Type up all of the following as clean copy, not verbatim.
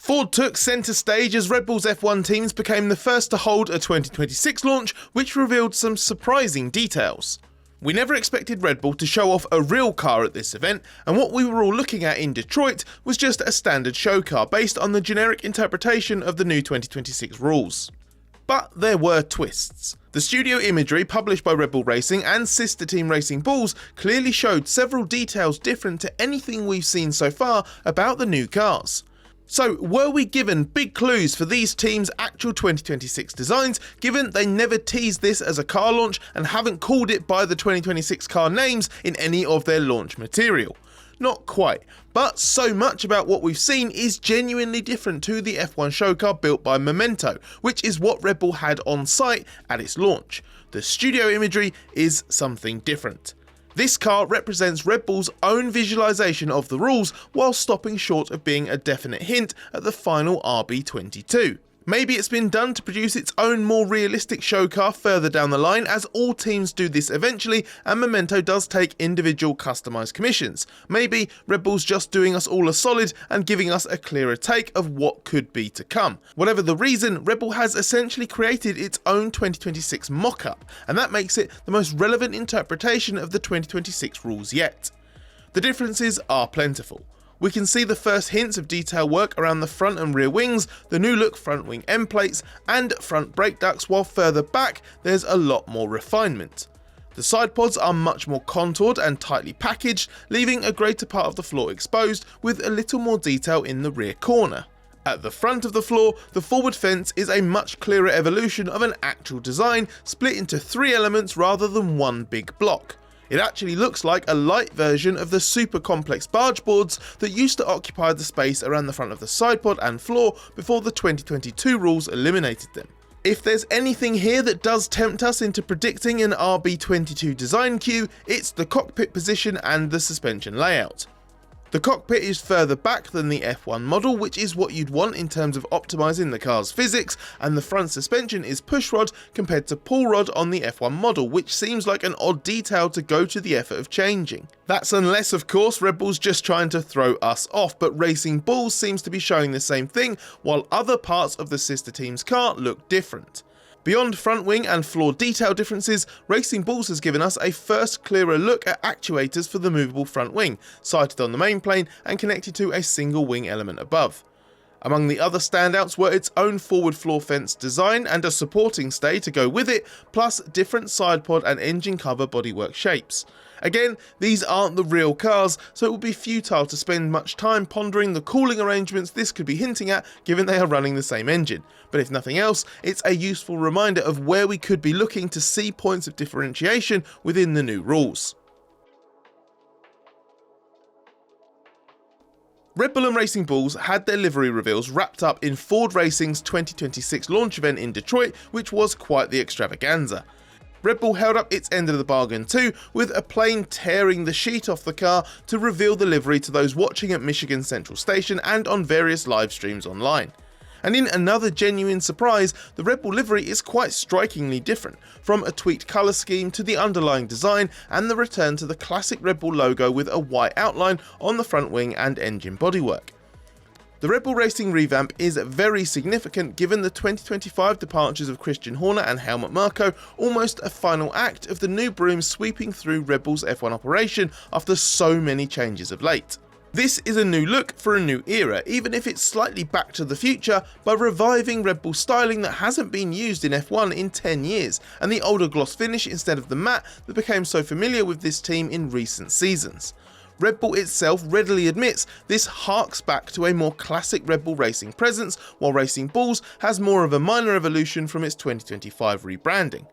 Ford took centre stage as Red Bull's F1 teams became the first to hold a 2026 launch, which revealed some surprising details. We never expected Red Bull to show off a real car at this event, and what we were all looking at in Detroit was just a standard show car based on the generic interpretation of the new 2026 rules. But there were twists. The studio imagery published by Red Bull Racing and sister team Racing Bulls clearly showed several details different to anything we've seen so far about the new cars. So were we given big clues for these teams' actual 2026 designs, given they never teased this as a car launch and haven't called it by the 2026 car names in any of their launch material? Not quite, but so much about what we've seen is genuinely different to the F1 show car built by Memento, which is what Red Bull had on site at its launch. The studio imagery is something different. This car represents Red Bull's own visualization of the rules while stopping short of being a definite hint at the final RB22. Maybe it's been done to produce its own more realistic show car further down the line, as all teams do this eventually and Memento does take individual customised commissions. Maybe Red Bull's just doing us all a solid and giving us a clearer take of what could be to come. Whatever the reason, Red Bull has essentially created its own 2026 mock-up, and that makes it the most relevant interpretation of the 2026 rules yet. The differences are plentiful. We can see the first hints of detail work around the front and rear wings, the new look front wing end plates, and front brake ducts, while further back there's a lot more refinement. The side pods are much more contoured and tightly packaged, leaving a greater part of the floor exposed, with a little more detail in the rear corner. At the front of the floor, the forward fence is a much clearer evolution of an actual design, split into 3 elements rather than one big block. It actually looks like a light version of the super complex barge boards that used to occupy the space around the front of the side pod and floor before the 2022 rules eliminated them. If there's anything here that does tempt us into predicting an RB22 design cue, it's the cockpit position and the suspension layout. The cockpit is further back than the F1 model, which is what you'd want in terms of optimising the car's physics, and the front suspension is pushrod compared to pull rod on the F1 model, which seems like an odd detail to go to the effort of changing. That's unless, of course, Red Bull's just trying to throw us off, but Racing Bulls seems to be showing the same thing, while other parts of the sister team's car look different. Beyond front wing and floor detail differences, Racing Bulls has given us a first clearer look at actuators for the movable front wing, sited on the main plane and connected to a single wing element above. Among the other standouts were its own forward floor fence design and a supporting stay to go with it, plus different side pod and engine cover bodywork shapes. Again, these aren't the real cars, so it would be futile to spend much time pondering the cooling arrangements this could be hinting at, given they are running the same engine. But if nothing else, it's a useful reminder of where we could be looking to see points of differentiation within the new rules. Red Bull and Racing Bulls had their livery reveals wrapped up in Ford Racing's 2026 launch event in Detroit, which was quite the extravaganza. Red Bull held up its end of the bargain too, with a plane tearing the sheet off the car to reveal the livery to those watching at Michigan Central Station and on various live streams online. And in another genuine surprise, the Red Bull livery is quite strikingly different, from a tweaked colour scheme to the underlying design and the return to the classic Red Bull logo with a white outline on the front wing and engine bodywork. The Red Bull Racing revamp is very significant given the 2025 departures of Christian Horner and Helmut Marko, almost a final act of the new broom sweeping through Red Bull's F1 operation after so many changes of late. This is a new look for a new era, even if it's slightly back to the future by reviving Red Bull styling that hasn't been used in F1 in 10 years, and the older gloss finish instead of the matte that became so familiar with this team in recent seasons. Red Bull itself readily admits this harks back to a more classic Red Bull Racing presence, while Racing Bulls has more of a minor evolution from its 2025 rebranding.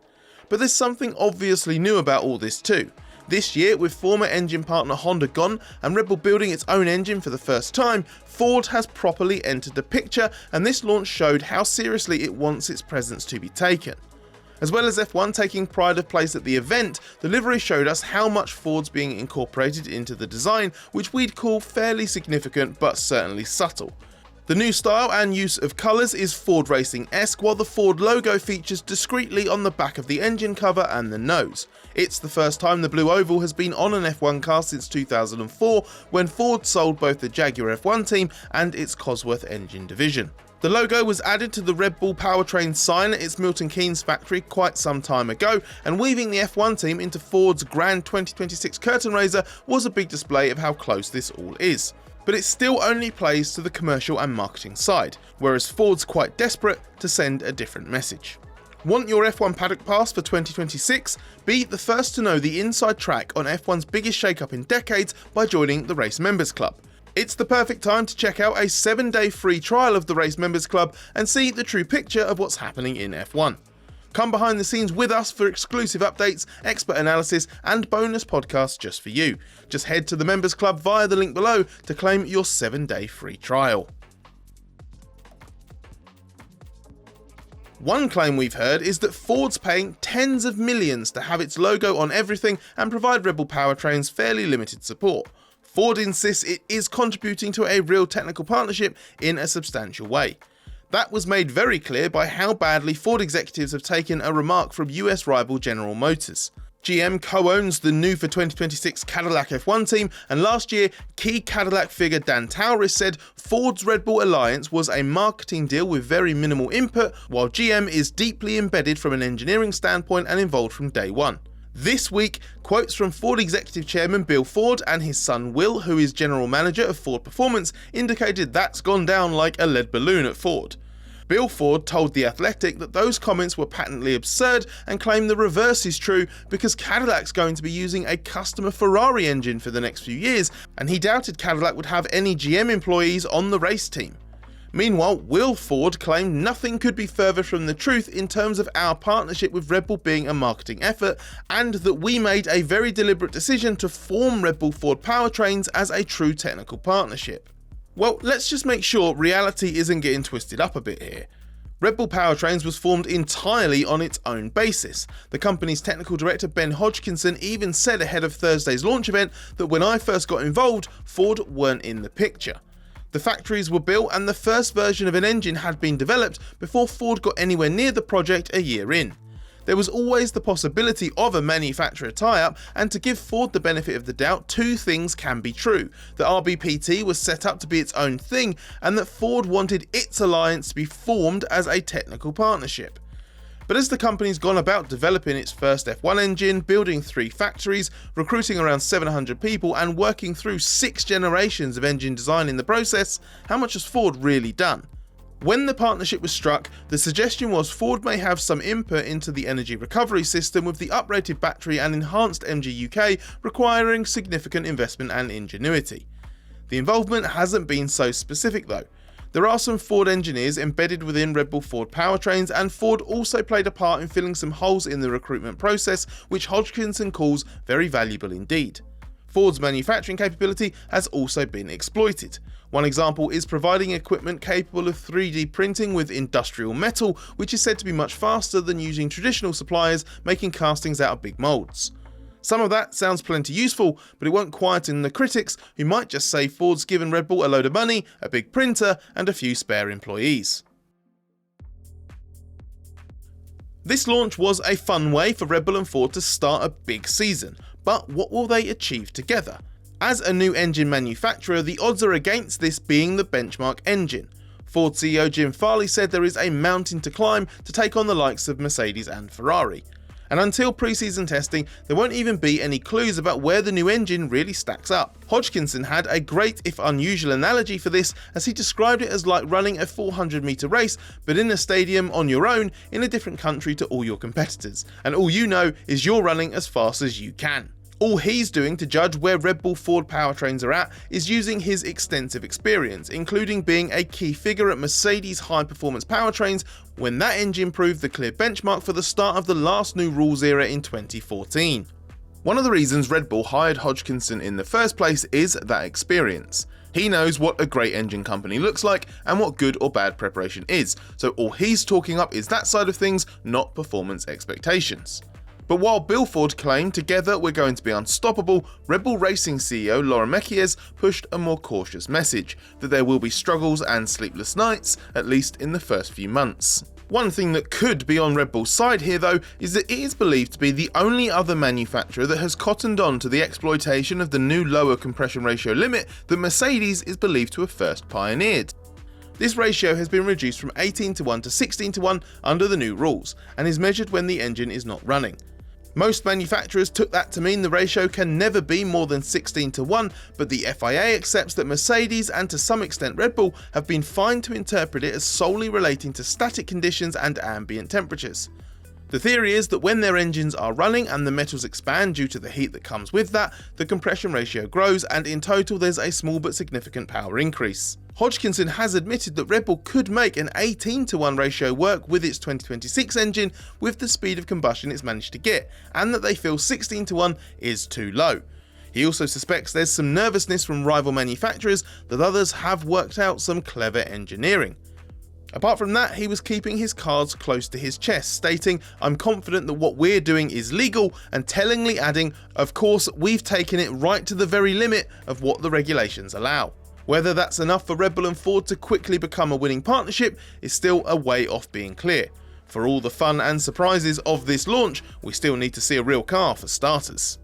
But there's something obviously new about all this too. This year, with former engine partner Honda gone and Red Bull building its own engine for the first time, Ford has properly entered the picture, and this launch showed how seriously it wants its presence to be taken. As well as F1 taking pride of place at the event, the livery showed us how much Ford's being incorporated into the design, which we'd call fairly significant but certainly subtle. The new style and use of colours is Ford Racing-esque, while the Ford logo features discreetly on the back of the engine cover and the nose. It's the first time the blue oval has been on an F1 car since 2004, when Ford sold both the Jaguar F1 team and its Cosworth engine division. The logo was added to the Red Bull powertrain sign at its Milton Keynes factory quite some time ago, and weaving the F1 team into Ford's Grand 2026 curtain raiser was a big display of how close this all is. But it still only plays to the commercial and marketing side, whereas Ford's quite desperate to send a different message. Want your F1 paddock pass for 2026? Be the first to know the inside track on F1's biggest shakeup in decades by joining the Race Members Club. It's the perfect time to check out a 7-day free trial of the Race Members Club and see the true picture of what's happening in F1. Come behind the scenes with us for exclusive updates, expert analysis, and bonus podcasts just for you. Just head to the Members Club via the link below to claim your 7-day free trial. One claim we've heard is that Ford's paying tens of millions to have its logo on everything and provide Red Bull powertrains fairly limited support. Ford insists it is contributing to a real technical partnership in a substantial way. That was made very clear by how badly Ford executives have taken a remark from US rival General Motors. GM co-owns the new for 2026 Cadillac F1 team, and last year, key Cadillac figure Dan Tauris said Ford's Red Bull alliance was a marketing deal with very minimal input, while GM is deeply embedded from an engineering standpoint and involved from day one. This week, quotes from Ford Executive Chairman Bill Ford and his son Will, who is General Manager of Ford Performance, indicated that's gone down like a lead balloon at Ford. Bill Ford told The Athletic that those comments were patently absurd and claimed the reverse is true because Cadillac's going to be using a customer Ferrari engine for the next few years, and he doubted Cadillac would have any GM employees on the race team. Meanwhile, Will Ford claimed nothing could be further from the truth in terms of our partnership with Red Bull being a marketing effort, and that we made a very deliberate decision to form Red Bull Ford Powertrains as a true technical partnership. Well, let's just make sure reality isn't getting twisted up a bit here. Red Bull Powertrains was formed entirely on its own basis. The company's technical director Ben Hodgkinson even said ahead of Thursday's launch event that when I first got involved, Ford weren't in the picture. The factories were built and the first version of an engine had been developed before Ford got anywhere near the project a year in. There was always the possibility of a manufacturer tie-up, and to give Ford the benefit of the doubt, two things can be true: that RBPT was set up to be its own thing, and that Ford wanted its alliance to be formed as a technical partnership. But as the company's gone about developing its first F1 engine, building 3 factories, recruiting around 700 people, and working through 6 generations of engine design in the process, how much has Ford really done? When the partnership was struck, the suggestion was Ford may have some input into the energy recovery system with the uprated battery and enhanced MGUK requiring significant investment and ingenuity. The involvement hasn't been so specific though. There are some Ford engineers embedded within Red Bull Ford Powertrains, and Ford also played a part in filling some holes in the recruitment process, which Hodgkinson calls very valuable indeed. Ford's manufacturing capability has also been exploited. One example is providing equipment capable of 3D printing with industrial metal, which is said to be much faster than using traditional suppliers making castings out of big molds. Some of that sounds plenty useful, but it won't quieten the critics who might just say Ford's given Red Bull a load of money, a big printer, and a few spare employees. This launch was a fun way for Red Bull and Ford to start a big season, but what will they achieve together? As a new engine manufacturer, the odds are against this being the benchmark engine. Ford CEO Jim Farley said there is a mountain to climb to take on the likes of Mercedes and Ferrari. And until pre-season testing, there won't even be any clues about where the new engine really stacks up. Hodgkinson had a great, if unusual, analogy for this, as he described it as like running a 400-meter race, but in a stadium on your own in a different country to all your competitors, and all you know is you're running as fast as you can. All he's doing to judge where Red Bull Ford powertrains are at is using his extensive experience, including being a key figure at Mercedes high-performance powertrains when that engine proved the clear benchmark for the start of the last new rules era in 2014. One of the reasons Red Bull hired Hodgkinson in the first place is that experience. He knows what a great engine company looks like and what good or bad preparation is, so all he's talking up is that side of things, not performance expectations. But while Bill Ford claimed together we're going to be unstoppable, Red Bull Racing CEO Laura Mekies pushed a more cautious message, that there will be struggles and sleepless nights, at least in the first few months. One thing that could be on Red Bull's side here though is that it is believed to be the only other manufacturer that has cottoned on to the exploitation of the new lower compression ratio limit that Mercedes is believed to have first pioneered. This ratio has been reduced from 18:1 to 16:1 under the new rules, and is measured when the engine is not running. Most manufacturers took that to mean the ratio can never be more than 16:1, but the FIA accepts that Mercedes and to some extent Red Bull have been fine to interpret it as solely relating to static conditions and ambient temperatures. The theory is that when their engines are running and the metals expand due to the heat that comes with that, the compression ratio grows, and in total there's a small but significant power increase. Hodgkinson has admitted that Red Bull could make an 18:1 ratio work with its 2026 engine with the speed of combustion it's managed to get, and that they feel 16:1 is too low. He also suspects there's some nervousness from rival manufacturers that others have worked out some clever engineering. Apart from that, he was keeping his cards close to his chest, stating, "I'm confident that what we're doing is legal," and tellingly adding, "Of course, we've taken it right to the very limit of what the regulations allow." Whether that's enough for Red Bull and Ford to quickly become a winning partnership is still a way off being clear. For all the fun and surprises of this launch, we still need to see a real car for starters.